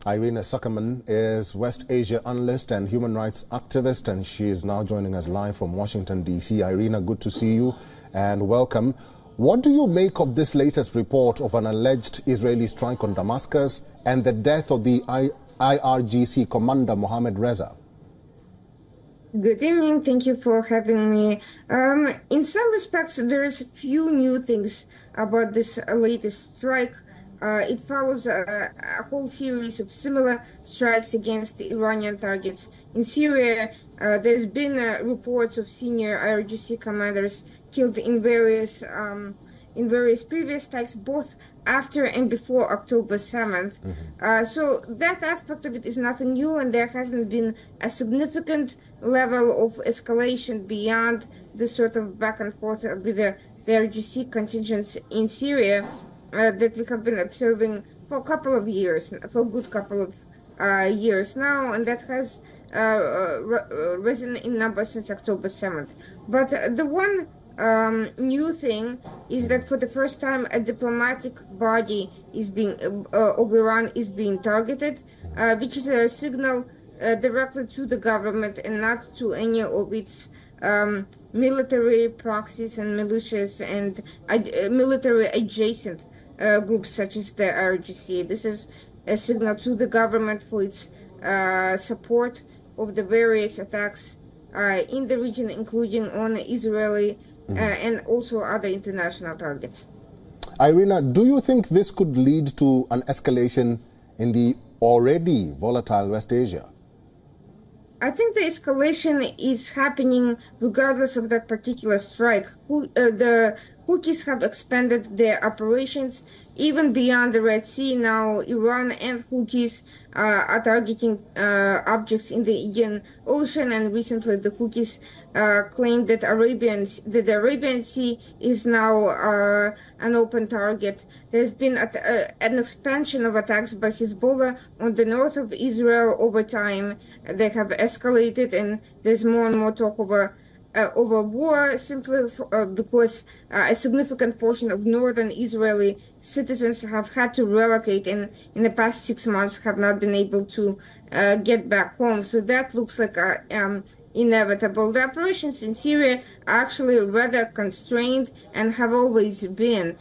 Irina Zuckerman is West Asia analyst and human rights activist, and she is now joining us live from Washington, D.C. Irina, good to see you and welcome. What do you make of this latest report of an alleged Israeli strike on Damascus and the death of the IRGC commander Mohammad Reza? Good evening. Thank you for having me. In some respects, there is a few new things about this latest strike. It follows a whole series of similar strikes against Iranian targets. In Syria, there's been reports of senior IRGC commanders killed in various previous strikes, both after and before October 7th. So that aspect of it is nothing new, and there hasn't been a significant level of escalation beyond the sort of back and forth with the IRGC contingents in Syria that we have been observing for a couple of years, for a good couple of years now, and that has risen in numbers since October 7th. But the one new thing is that for the first time a diplomatic body is being of Iran is being targeted, which is a signal directly to the government and not to any of its military proxies and militias and military adjacent groups such as the IRGC. This is a signal to the government for its support of the various attacks in the region, including on Israeli and also other international targets. Irina, do you think this could lead to an escalation in the already volatile West Asia? I think the escalation is happening regardless of that particular strike. The Houthis have expanded their operations even beyond the Red Sea. Now Iran and Houthis are targeting objects in the Indian Ocean, and recently the Houthis claimed that the Arabian Sea is now an open target. There's been an expansion of attacks by Hezbollah on the north of Israel over time. They have escalated, and there's more and more talk over war, simply because a significant portion of northern Israeli citizens have had to relocate and in the past 6 months have not been able to get back home. So that looks like inevitable. The operations in Syria are actually rather constrained and have always been.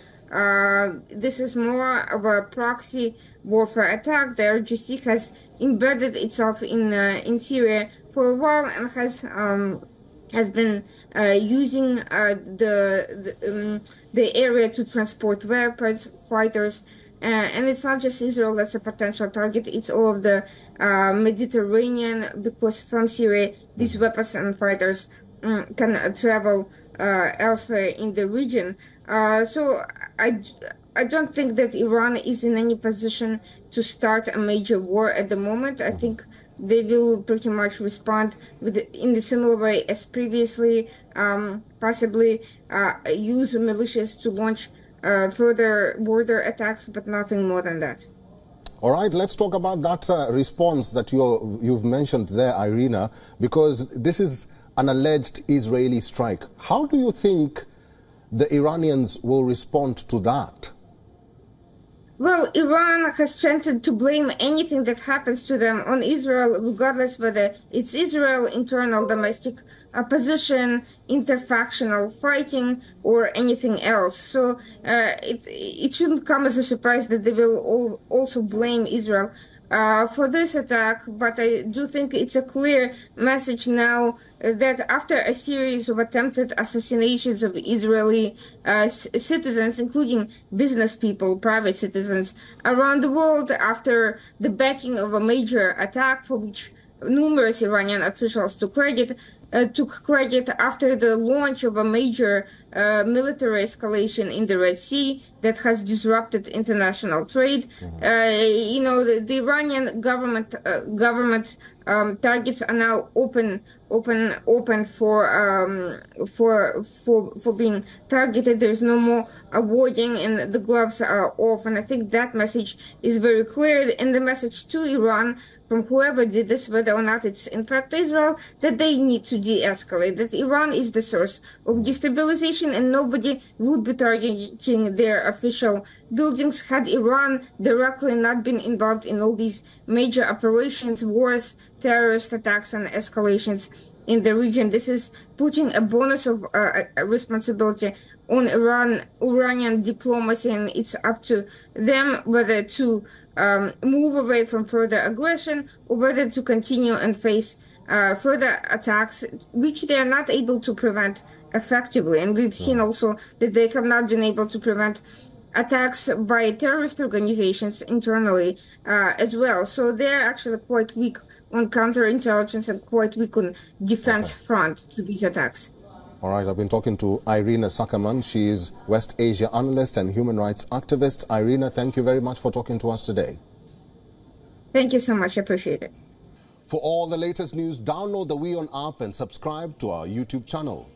This is more of a proxy warfare attack. The IRGC has embedded itself in Syria for a while and has been using the area to transport weapons, fighters, and it's not just Israel that's a potential target, it's all of the Mediterranean, because from Syria these weapons and fighters can travel elsewhere in the region. So I don't think that Iran is in any position to start a major war at the moment. I think they will pretty much respond in the similar way as previously, possibly use militias to launch further border attacks, but nothing more than that. All right, let's talk about that response that you've mentioned there, Irina, because this is an alleged Israeli strike. How do you think the Iranians will respond to that? Well, Iran has tended to blame anything that happens to them on Israel, regardless whether it's Israel, internal domestic opposition, interfactional fighting, or anything else. So it shouldn't come as a surprise that they will also blame Israel for this attack, but I do think it's a clear message now that after a series of attempted assassinations of Israeli citizens, including business people, private citizens around the world, after the backing of a major attack for which numerous Iranian officials took credit after the launch of a major military escalation in the Red Sea that has disrupted international trade. The Iranian government targets are now open for being targeted. There's no more avoiding, and the gloves are off. And I think that message is very clear. And the message to Iran from whoever did this, whether or not it's in fact Israel, that they need to de-escalate, that Iran is the source of destabilization operation and nobody would be targeting their official buildings had Iran directly not been involved in all these major operations, wars, terrorist attacks, and escalations in the region. This is putting a bonus of responsibility on Iranian diplomacy, and it's up to them whether to move away from further aggression or whether to continue and face further attacks, which they are not able to prevent effectively. And we've seen also that they have not been able to prevent attacks by terrorist organizations internally as well. So they're actually quite weak on counterintelligence and quite weak on defense front to these attacks. All right, I've been talking to Irina Sakaman. She is West Asia analyst and human rights activist. Irina, thank you very much for talking to us today. Thank you so much. I appreciate it. For all the latest news, download the WION app and subscribe to our YouTube channel.